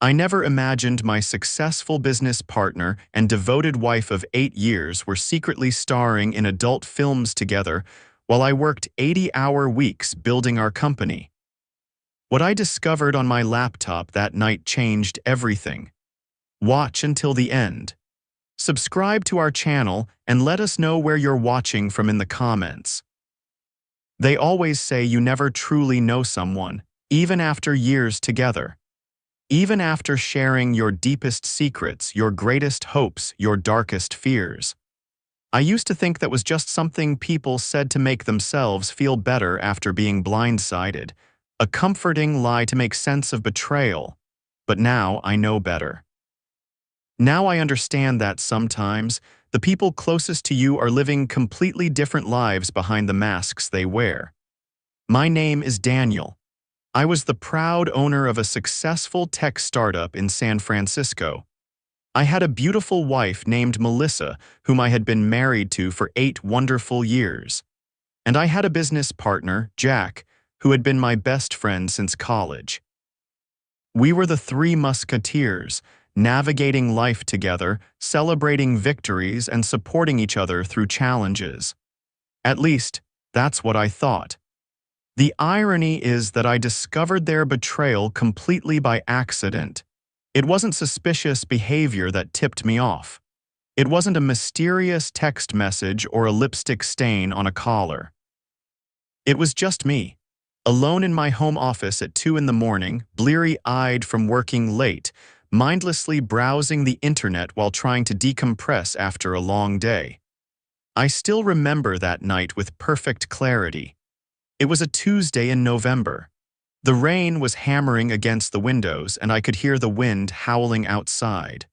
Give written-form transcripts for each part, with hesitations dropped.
I never imagined my successful business partner and devoted wife of 8 years were secretly starring in adult films together while I worked 80-hour weeks building our company. What I discovered on my laptop that night changed everything. Watch until the end. Subscribe to our channel and let us know where you're watching from in the comments. They always say you never truly know someone, even after years together. Even after sharing your deepest secrets, your greatest hopes, your darkest fears. I used to think that was just something people said to make themselves feel better after being blindsided, a comforting lie to make sense of betrayal. But now I know better. Now I understand that sometimes the people closest to you are living completely different lives behind the masks they wear. My name is Daniel. I was the proud owner of a successful tech startup in San Francisco. I had a beautiful wife named Melissa, whom I had been married to for 8 wonderful years. And I had a business partner, Jack, who had been my best friend since college. We were the 3 musketeers, navigating life together, celebrating victories, and supporting each other through challenges. At least, that's what I thought. The irony is that I discovered their betrayal completely by accident. It wasn't suspicious behavior that tipped me off. It wasn't a mysterious text message or a lipstick stain on a collar. It was just me, alone in my home office at 2 in the morning, bleary-eyed from working late, mindlessly browsing the internet while trying to decompress after a long day. I still remember that night with perfect clarity. It was a Tuesday in November. The rain was hammering against the windows and I could hear the wind howling outside.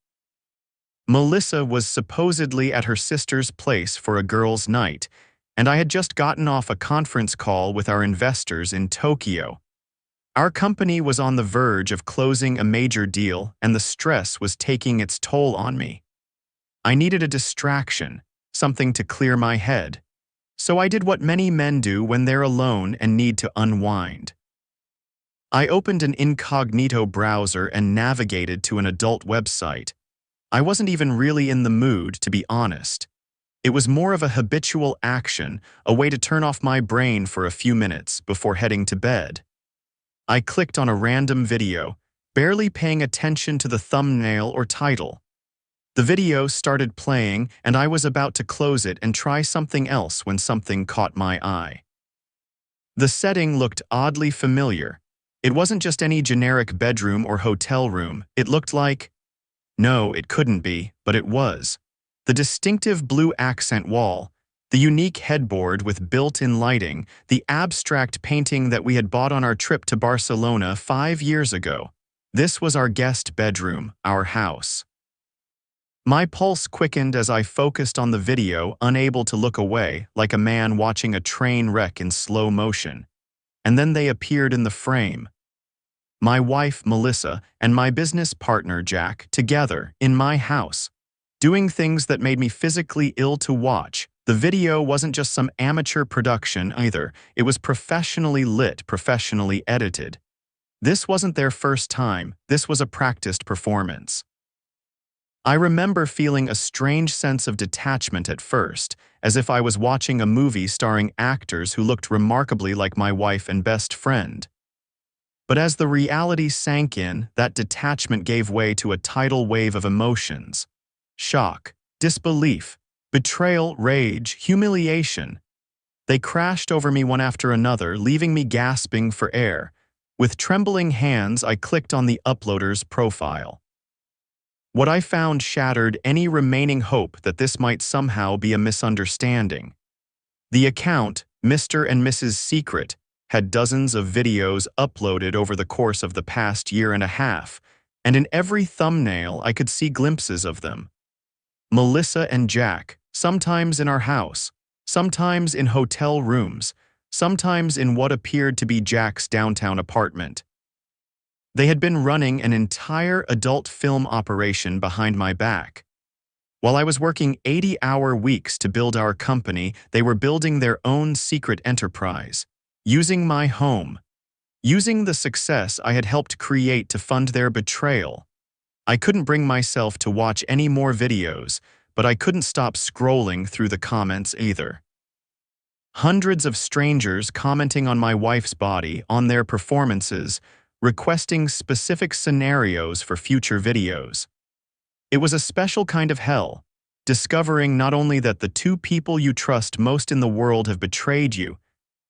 Melissa was supposedly at her sister's place for a girls' night, and I had just gotten off a conference call with our investors in Tokyo. Our company was on the verge of closing a major deal and the stress was taking its toll on me. I needed a distraction, something to clear my head. So I did what many men do when they're alone and need to unwind. I opened an incognito browser and navigated to an adult website. I wasn't even really in the mood, to be honest. It was more of a habitual action, a way to turn off my brain for a few minutes before heading to bed. I clicked on a random video, barely paying attention to the thumbnail or title. The video started playing, and I was about to close it and try something else when something caught my eye. The setting looked oddly familiar. It wasn't just any generic bedroom or hotel room. It looked like... No, it couldn't be, but it was. The distinctive blue accent wall, the unique headboard with built-in lighting, the abstract painting that we had bought on our trip to Barcelona 5 years ago. This was our guest bedroom, our house. My pulse quickened as I focused on the video, unable to look away, like a man watching a train wreck in slow motion. And then they appeared in the frame. My wife, Melissa, and my business partner, Jack, together, in my house, doing things that made me physically ill to watch. The video wasn't just some amateur production either. It was professionally lit, professionally edited. This wasn't their first time. This was a practiced performance. I remember feeling a strange sense of detachment at first, as if I was watching a movie starring actors who looked remarkably like my wife and best friend. But as the reality sank in, that detachment gave way to a tidal wave of emotions. Shock, disbelief, betrayal, rage, humiliation. They crashed over me one after another, leaving me gasping for air. With trembling hands, I clicked on the uploader's profile. What I found shattered any remaining hope that this might somehow be a misunderstanding. The account, Mr. and Mrs. Secret, had dozens of videos uploaded over the course of the past year and a half, and in every thumbnail I could see glimpses of them. Melissa and Jack, sometimes in our house, sometimes in hotel rooms, sometimes in what appeared to be Jack's downtown apartment. They had been running an entire adult film operation behind my back. While I was working 80-hour weeks to build our company, they were building their own secret enterprise, using my home, using the success I had helped create to fund their betrayal. I couldn't bring myself to watch any more videos, but I couldn't stop scrolling through the comments either. Hundreds of strangers commenting on my wife's body, on their performances, requesting specific scenarios for future videos. It was a special kind of hell, discovering not only that the two people you trust most in the world have betrayed you,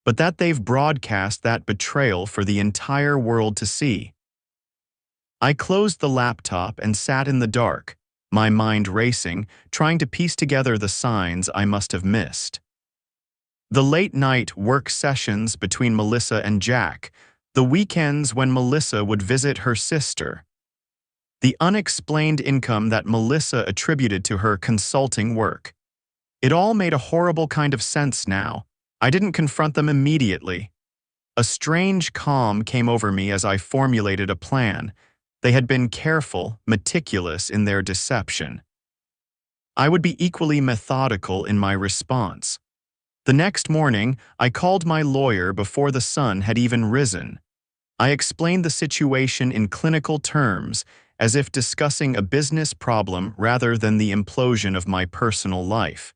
but that they've broadcast that betrayal for the entire world to see. I closed the laptop and sat in the dark, my mind racing, trying to piece together the signs I must have missed. The late-night work sessions between Melissa and Jack, the weekends when Melissa would visit her sister, the unexplained income that Melissa attributed to her consulting work. It all made a horrible kind of sense now. I didn't confront them immediately. A strange calm came over me as I formulated a plan. They had been careful, meticulous in their deception. I would be equally methodical in my response. The next morning, I called my lawyer before the sun had even risen. I explained the situation in clinical terms, as if discussing a business problem rather than the implosion of my personal life.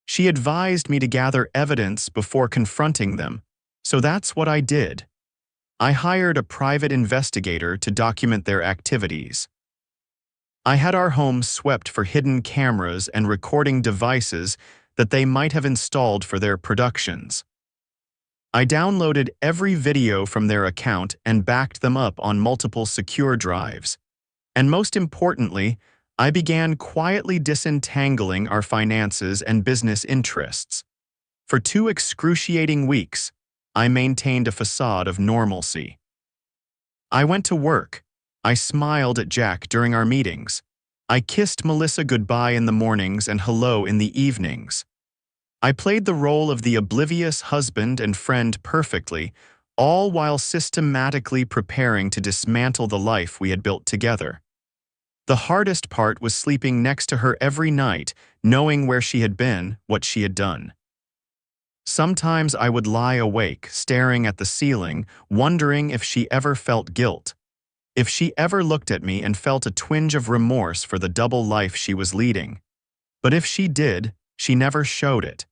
She advised me to gather evidence before confronting them, so that's what I did. I hired a private investigator to document their activities. I had our home swept for hidden cameras and recording devices that they might have installed for their productions. I downloaded every video from their account and backed them up on multiple secure drives. And most importantly, I began quietly disentangling our finances and business interests. For 2 excruciating weeks, I maintained a facade of normalcy. I went to work. I smiled at Jack during our meetings. I kissed Melissa goodbye in the mornings and hello in the evenings. I played the role of the oblivious husband and friend perfectly, all while systematically preparing to dismantle the life we had built together. The hardest part was sleeping next to her every night, knowing where she had been, what she had done. Sometimes I would lie awake, staring at the ceiling, wondering if she ever felt guilt. If she ever looked at me and felt a twinge of remorse for the double life she was leading. But if she did, she never showed it.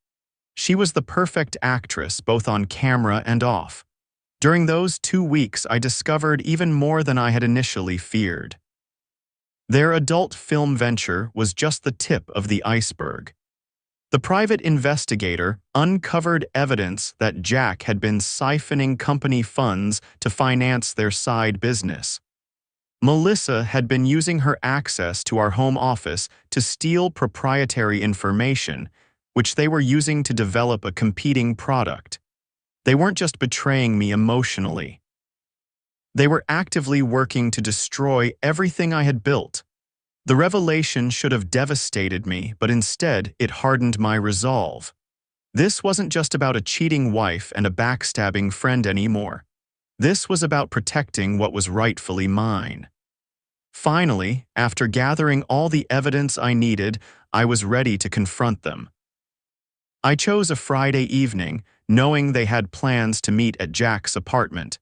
She was the perfect actress, both on camera and off. During those 2 weeks, I discovered even more than I had initially feared. Their adult film venture was just the tip of the iceberg. The private investigator uncovered evidence that Jack had been siphoning company funds to finance their side business. Melissa had been using her access to our home office to steal proprietary information, which they were using to develop a competing product. They weren't just betraying me emotionally. They were actively working to destroy everything I had built. The revelation should have devastated me, but instead it hardened my resolve. This wasn't just about a cheating wife and a backstabbing friend anymore. This was about protecting what was rightfully mine. Finally, after gathering all the evidence I needed, I was ready to confront them. I chose a Friday evening, knowing they had plans to meet at Jack's apartment.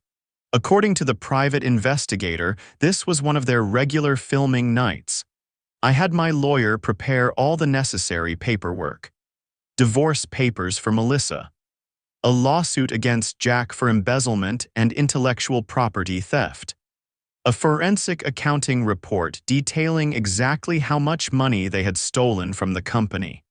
According to the private investigator, this was one of their regular filming nights. I had my lawyer prepare all the necessary paperwork. Divorce papers for Melissa. A lawsuit against Jack for embezzlement and intellectual property theft. A forensic accounting report detailing exactly how much money they had stolen from the company.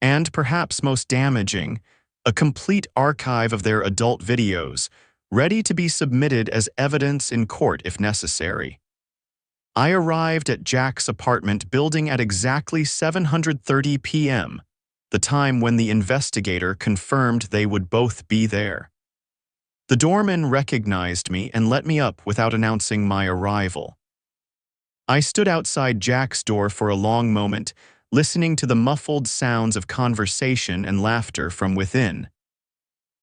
And perhaps most damaging, a complete archive of their adult videos, ready to be submitted as evidence in court if necessary. I arrived at Jack's apartment building at exactly 7:30 p.m., the time when the investigator confirmed they would both be there. The doorman recognized me and let me up without announcing my arrival. I stood outside Jack's door for a long moment, listening to the muffled sounds of conversation and laughter from within.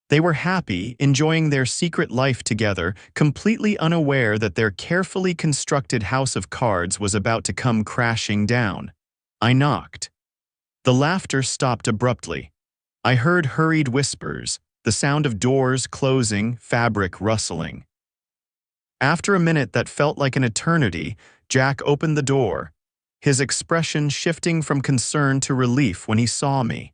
They were happy, enjoying their secret life together, completely unaware that their carefully constructed house of cards was about to come crashing down. I knocked. The laughter stopped abruptly. I heard hurried whispers. the sound of doors closing, fabric rustling. After a minute that felt like an eternity, Jack opened the door, his expression shifting from concern to relief when he saw me.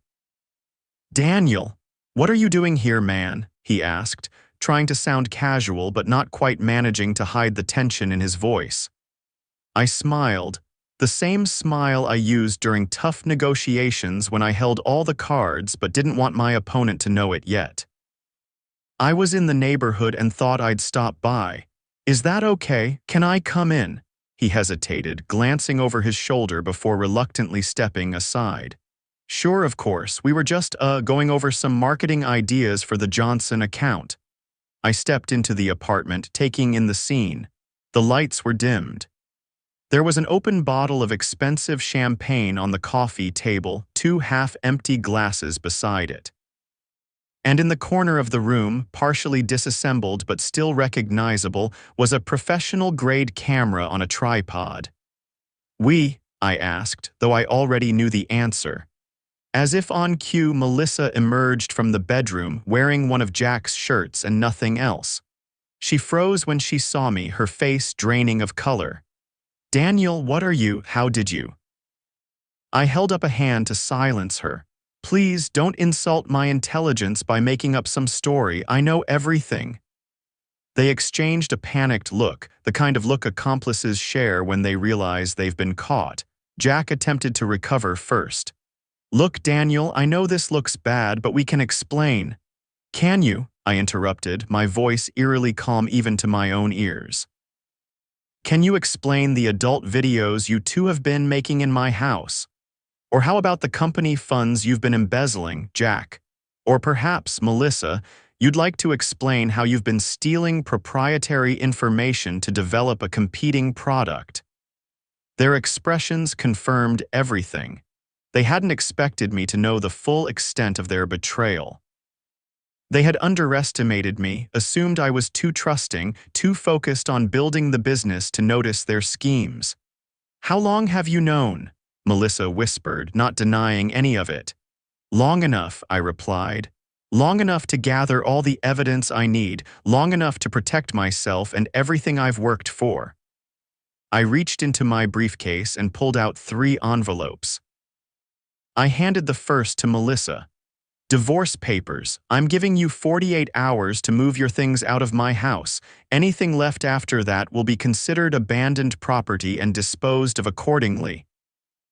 "Daniel, what are you doing here, man?" he asked, trying to sound casual but not quite managing to hide the tension in his voice. I smiled, the same smile I used during tough negotiations when I held all the cards but didn't want my opponent to know it yet. "I was in the neighborhood and thought I'd stop by. Is that okay? Can I come in?" He hesitated, glancing over his shoulder before reluctantly stepping aside. "Sure, of course. We were just, going over some marketing ideas for the Johnson account." I stepped into the apartment, taking in the scene. The lights were dimmed. There was an open bottle of expensive champagne on the coffee table, 2 half-empty glasses beside it. And in the corner of the room, partially disassembled but still recognizable, was a professional-grade camera on a tripod. I asked, though I already knew the answer. As if on cue, Melissa emerged from the bedroom wearing one of Jack's shirts and nothing else. She froze when she saw me, her face draining of color. "Daniel, what are you? How did you?" I held up a hand to silence her. "Please don't insult my intelligence by making up some story. I know everything." They exchanged a panicked look, the kind of look accomplices share when they realize they've been caught. Jack attempted to recover first. "Look, Daniel, I know this looks bad, but we can explain." "Can you?" I interrupted, my voice eerily calm even to my own ears. "Can you explain the adult videos you two have been making in my house? Or how about the company funds you've been embezzling, Jack? Or perhaps, Melissa, you'd like to explain how you've been stealing proprietary information to develop a competing product?" Their expressions confirmed everything. They hadn't expected me to know the full extent of their betrayal. They had underestimated me, assumed I was too trusting, too focused on building the business to notice their schemes. "How long have you known?" Melissa whispered, not denying any of it. "Long enough," I replied. "Long enough to gather all the evidence I need, long enough to protect myself and everything I've worked for." I reached into my briefcase and pulled out 3 envelopes. I handed the first to Melissa. "Divorce papers. I'm giving you 48 hours to move your things out of my house. Anything left after that will be considered abandoned property and disposed of accordingly."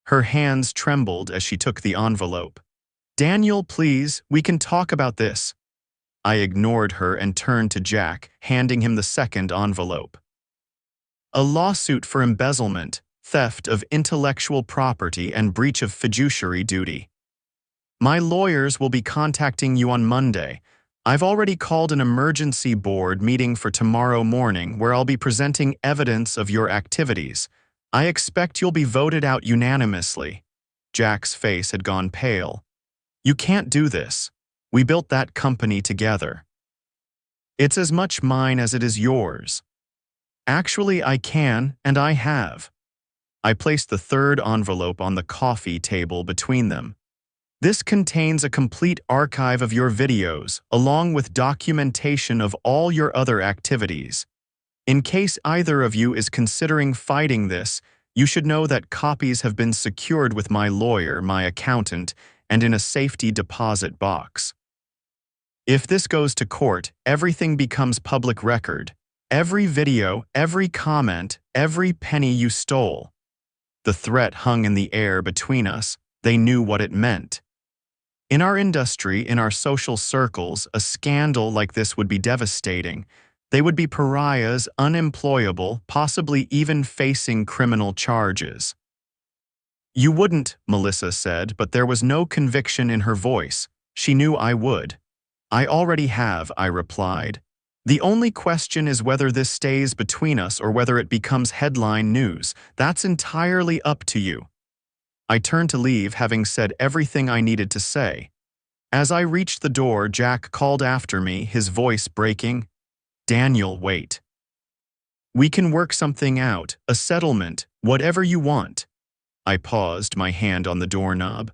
Her hands trembled as she took the envelope. "Daniel, please, we can talk about this." I ignored her and turned to Jack, handing him the second envelope. "A lawsuit for embezzlement, theft of intellectual property, and breach of fiduciary duty. My lawyers will be contacting you on Monday. I've already called an emergency board meeting for tomorrow morning where I'll be presenting evidence of your activities. I expect you'll be voted out unanimously." Jack's face had gone pale. "You can't do this. We built that company together. It's as much mine as it is yours." "Actually, I can, and I have." I placed the third envelope on the coffee table between them. "This contains a complete archive of your videos, along with documentation of all your other activities. In case either of you is considering fighting this, you should know that copies have been secured with my lawyer, my accountant, and in a safety deposit box. If this goes to court, everything becomes public record. Every video, every comment, every penny you stole." The threat hung in the air between us. They knew what it meant. In our industry, in our social circles, a scandal like this would be devastating. They would be pariahs, unemployable, possibly even facing criminal charges. "You wouldn't," Melissa said, but there was no conviction in her voice. She knew I would. "I already have," I replied. "The only question is whether this stays between us or whether it becomes headline news. That's entirely up to you." I turned to leave, having said everything I needed to say. As I reached the door, Jack called after me, his voice breaking. "Daniel, wait. We can work something out, a settlement, whatever you want." I paused, my hand on the doorknob.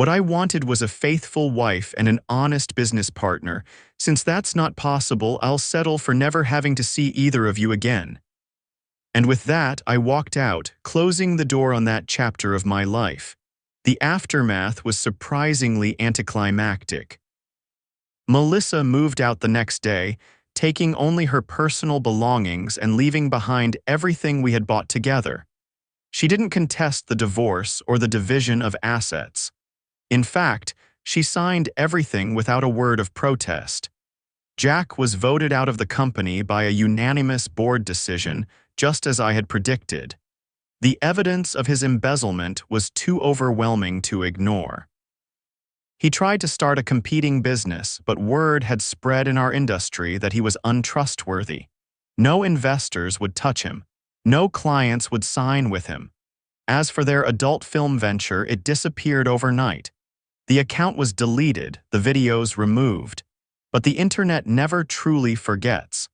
What I wanted was a faithful wife and an honest business partner. Since that's not possible, I'll settle for never having to see either of you again. And with that, I walked out, closing the door on that chapter of my life. The aftermath was surprisingly anticlimactic. Melissa moved out the next day, taking only her personal belongings and leaving behind everything we had bought together. She didn't contest the divorce or the division of assets. In fact, she signed everything without a word of protest. Jack was voted out of the company by a unanimous board decision, just as I had predicted. The evidence of his embezzlement was too overwhelming to ignore. He tried to start a competing business, but word had spread in our industry that he was untrustworthy. No investors would touch him. No clients would sign with him. As for their adult film venture, it disappeared overnight. The account was deleted, the videos removed. But the internet never truly forgets.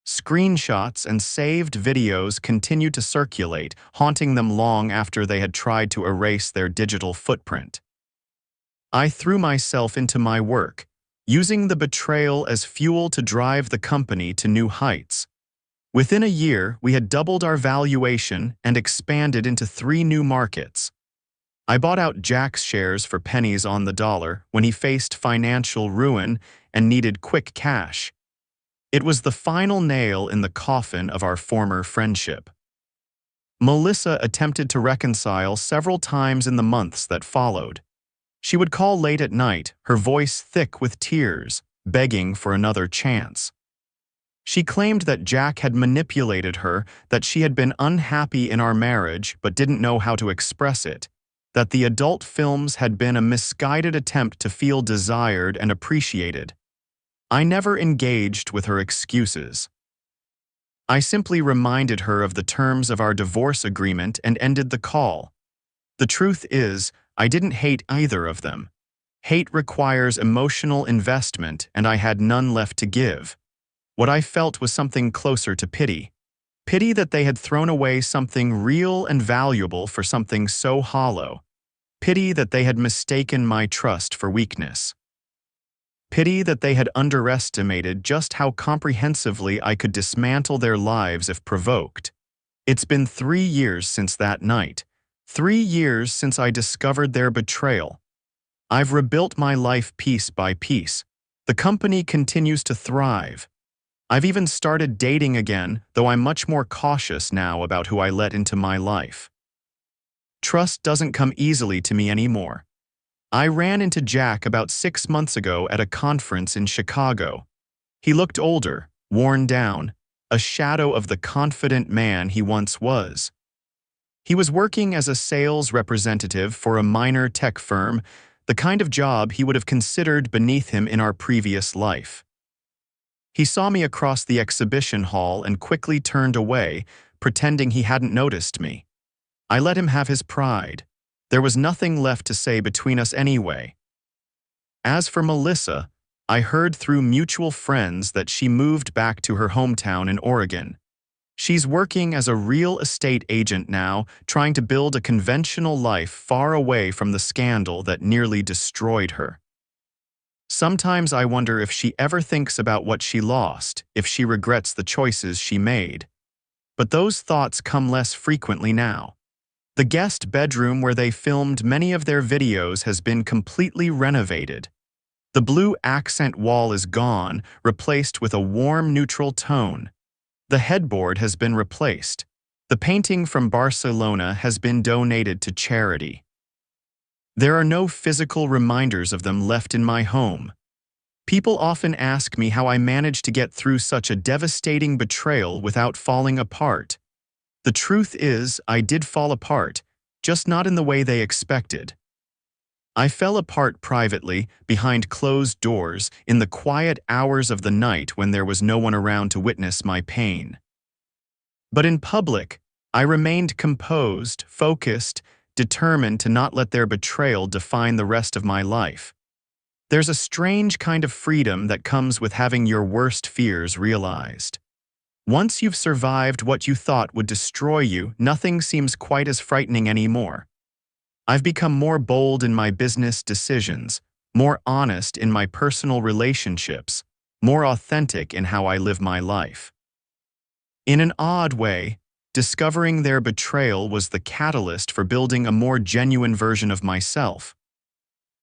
Screenshots and saved videos continued to circulate, haunting them long after they had tried to erase their digital footprint. I threw myself into my work, using the betrayal as fuel to drive the company to new heights. Within a year, we had doubled our valuation and expanded into 3 new markets. I bought out Jack's shares for pennies on the dollar when he faced financial ruin and needed quick cash. It was the final nail in the coffin of our former friendship. Melissa attempted to reconcile several times in the months that followed. She would call late at night, her voice thick with tears, begging for another chance. She claimed that Jack had manipulated her, that she had been unhappy in our marriage but didn't know how to express it, that the adult films had been a misguided attempt to feel desired and appreciated. I never engaged with her excuses. I simply reminded her of the terms of our divorce agreement and ended the call. The truth is, I didn't hate either of them. Hate requires emotional investment, and I had none left to give. What I felt was something closer to pity. Pity that they had thrown away something real and valuable for something so hollow. Pity that they had mistaken my trust for weakness. Pity that they had underestimated just how comprehensively I could dismantle their lives if provoked. It's been 3 years since that night. 3 years since I discovered their betrayal. I've rebuilt my life piece by piece. The company continues to thrive. I've even started dating again, though I'm much more cautious now about who I let into my life. Trust doesn't come easily to me anymore. I ran into Jack about 6 months ago at a conference in Chicago. He looked older, worn down, a shadow of the confident man he once was. He was working as a sales representative for a minor tech firm, the kind of job he would have considered beneath him in our previous life. He saw me across the exhibition hall and quickly turned away, pretending he hadn't noticed me. I let him have his pride. There was nothing left to say between us anyway. As for Melissa, I heard through mutual friends that she moved back to her hometown in Oregon. She's working as a real estate agent now, trying to build a conventional life far away from the scandal that nearly destroyed her. Sometimes I wonder if she ever thinks about what she lost, if she regrets the choices she made. But those thoughts come less frequently now. The guest bedroom where they filmed many of their videos has been completely renovated. The blue accent wall is gone, replaced with a warm neutral tone. The headboard has been replaced. The painting from Barcelona has been donated to charity. There are no physical reminders of them left in my home. People often ask me how I managed to get through such a devastating betrayal without falling apart. The truth is, I did fall apart, just not in the way they expected. I fell apart privately, behind closed doors, in the quiet hours of the night when there was no one around to witness my pain. But in public, I remained composed, focused, determined to not let their betrayal define the rest of my life. There's a strange kind of freedom that comes with having your worst fears realized. Once you've survived what you thought would destroy you, nothing seems quite as frightening anymore. I've become more bold in my business decisions, more honest in my personal relationships, more authentic in how I live my life. In an odd way, discovering their betrayal was the catalyst for building a more genuine version of myself.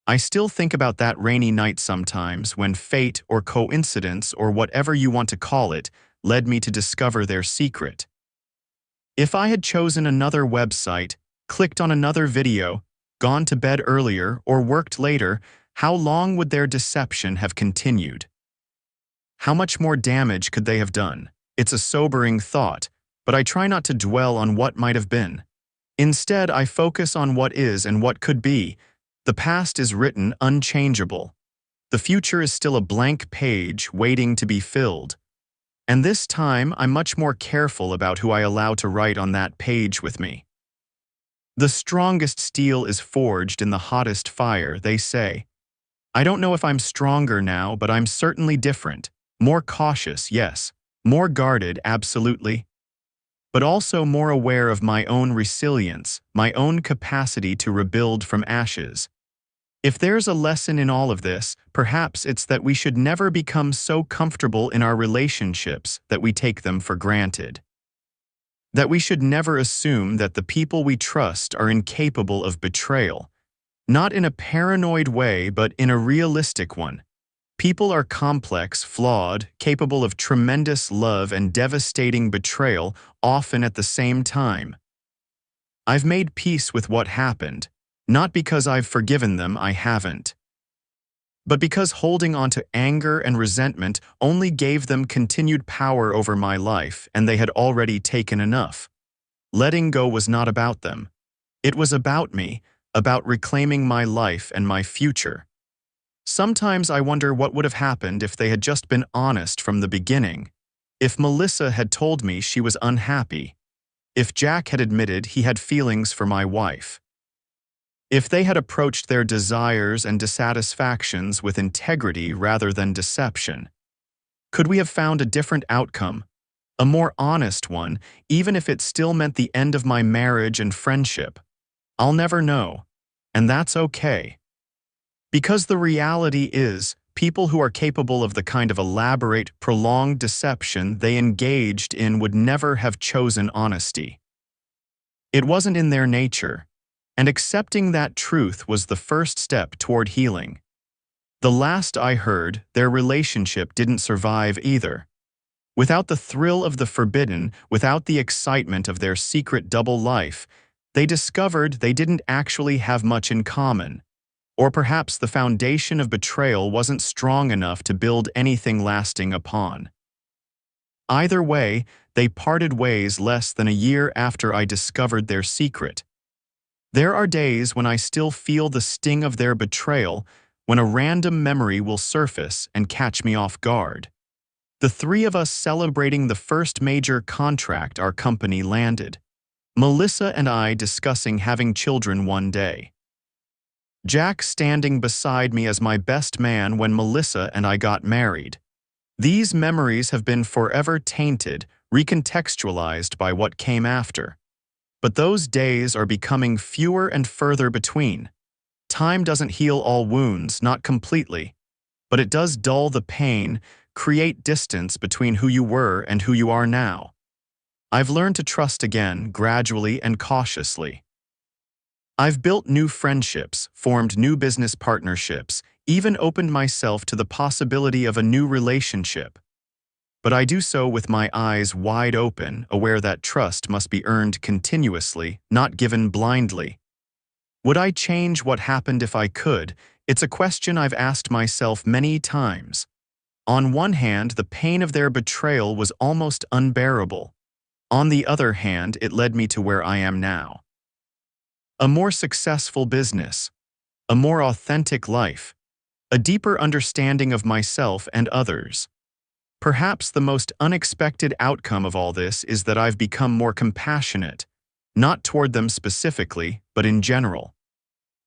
I still think about that rainy night sometimes when fate or coincidence or whatever you want to call it led me to discover their secret. If I had chosen another website, clicked on another video, gone to bed earlier, or worked later, how long would their deception have continued? How much more damage could they have done? It's a sobering thought, but I try not to dwell on what might have been. Instead, I focus on what is and what could be. The past is written unchangeable. The future is still a blank page waiting to be filled. And this time, I'm much more careful about who I allow to write on that page with me. The strongest steel is forged in the hottest fire, they say. I don't know if I'm stronger now, but I'm certainly different. More cautious, yes. More guarded, absolutely. But also more aware of my own resilience, my own capacity to rebuild from ashes. If there's a lesson in all of this, perhaps it's that we should never become so comfortable in our relationships that we take them for granted. That we should never assume that the people we trust are incapable of betrayal. Not in a paranoid way, but in a realistic one. People are complex, flawed, capable of tremendous love and devastating betrayal, often at the same time. I've made peace with what happened. Not because I've forgiven them, I haven't. But because holding on to anger and resentment only gave them continued power over my life, and they had already taken enough. Letting go was not about them. It was about me, about reclaiming my life and my future. Sometimes I wonder what would have happened if they had just been honest from the beginning. If Melissa had told me she was unhappy. If Jack had admitted he had feelings for my wife. If they had approached their desires and dissatisfactions with integrity rather than deception. Could we have found a different outcome? A more honest one, even if it still meant the end of my marriage and friendship? I'll never know. And that's okay. Because the reality is, people who are capable of the kind of elaborate, prolonged deception they engaged in would never have chosen honesty. It wasn't in their nature. And accepting that truth was the first step toward healing. The last I heard, their relationship didn't survive either. Without the thrill of the forbidden, without the excitement of their secret double life, they discovered they didn't actually have much in common. Or perhaps the foundation of betrayal wasn't strong enough to build anything lasting upon. Either way, they parted ways less than a year after I discovered their secret. There are days when I still feel the sting of their betrayal, when a random memory will surface and catch me off guard. The three of us celebrating the first major contract our company landed. Melissa and I discussing having children one day. Jack standing beside me as my best man when Melissa and I got married. These memories have been forever tainted, recontextualized by what came after. But those days are becoming fewer and further between. Time doesn't heal all wounds, not completely. But it does dull the pain, create distance between who you were and who you are now. I've learned to trust again, gradually and cautiously. I've built new friendships, formed new business partnerships, even opened myself to the possibility of a new relationship. But I do so with my eyes wide open, aware that trust must be earned continuously, not given blindly. Would I change what happened if I could? It's a question I've asked myself many times. On one hand, the pain of their betrayal was almost unbearable. On the other hand, it led me to where I am now. A more successful business, a more authentic life, a deeper understanding of myself and others. Perhaps the most unexpected outcome of all this is that I've become more compassionate, not toward them specifically, but in general.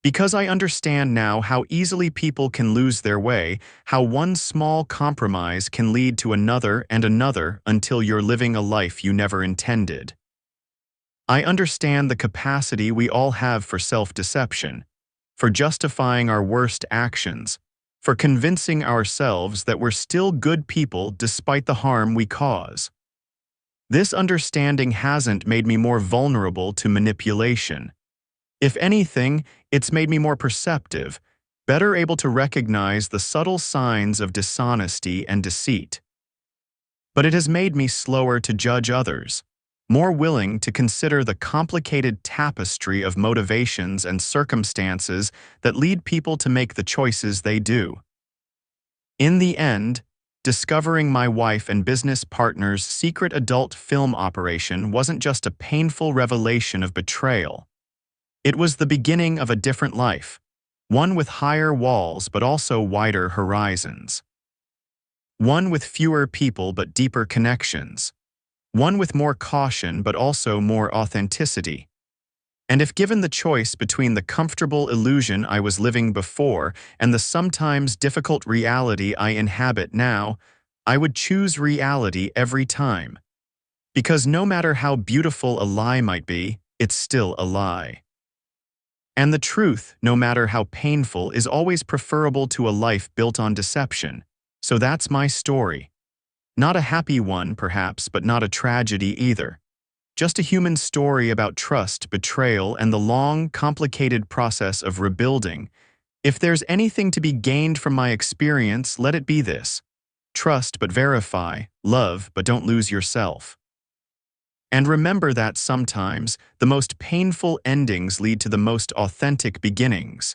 Because I understand now how easily people can lose their way, how one small compromise can lead to another and another until you're living a life you never intended. I understand the capacity we all have for self-deception, for justifying our worst actions, for convincing ourselves that we're still good people despite the harm we cause. This understanding hasn't made me more vulnerable to manipulation. If anything, it's made me more perceptive, better able to recognize the subtle signs of dishonesty and deceit. But it has made me slower to judge others, more willing to consider the complicated tapestry of motivations and circumstances that lead people to make the choices they do. In the end, discovering my wife and business partner's secret adult film operation wasn't just a painful revelation of betrayal. It was the beginning of a different life, one with higher walls but also wider horizons. One with fewer people but deeper connections. One with more caution but also more authenticity. And if given the choice between the comfortable illusion I was living before and the sometimes difficult reality I inhabit now, I would choose reality every time. Because no matter how beautiful a lie might be, it's still a lie. And the truth, no matter how painful, is always preferable to a life built on deception. So that's my story. Not a happy one, perhaps, but not a tragedy either. Just a human story about trust, betrayal, and the long, complicated process of rebuilding. If there's anything to be gained from my experience, let it be this. Trust but verify, love but don't lose yourself. And remember that sometimes the most painful endings lead to the most authentic beginnings.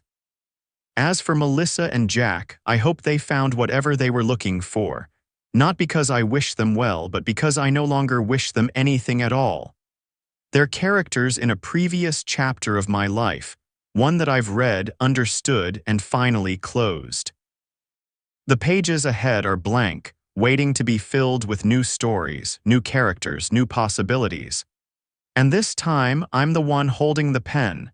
As for Melissa and Jack, I hope they found whatever they were looking for. Not because I wish them well, but because I no longer wish them anything at all. They're characters in a previous chapter of my life, one that I've read, understood, and finally closed. The pages ahead are blank, waiting to be filled with new stories, new characters, new possibilities. And this time, I'm the one holding the pen.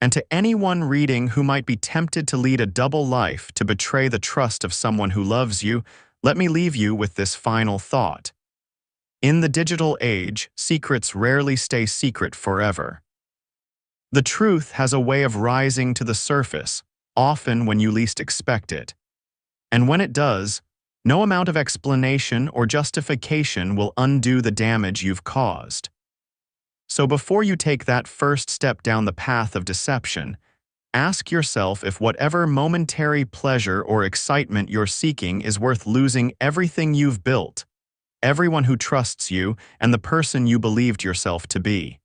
And to anyone reading who might be tempted to lead a double life, to betray the trust of someone who loves you, let me leave you with this final thought. In the digital age, secrets rarely stay secret forever. The truth has a way of rising to the surface, often when you least expect it. And when it does, no amount of explanation or justification will undo the damage you've caused. So before you take that first step down the path of deception, ask yourself if whatever momentary pleasure or excitement you're seeking is worth losing everything you've built, everyone who trusts you, and the person you believed yourself to be.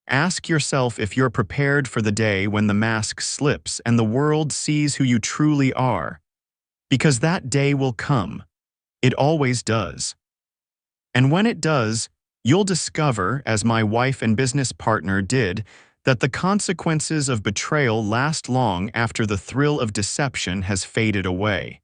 Ask yourself if you're prepared for the day when the mask slips and the world sees who you truly are. Because that day will come. It always does. And when it does, you'll discover, as my wife and business partner did, that the consequences of betrayal last long after the thrill of deception has faded away.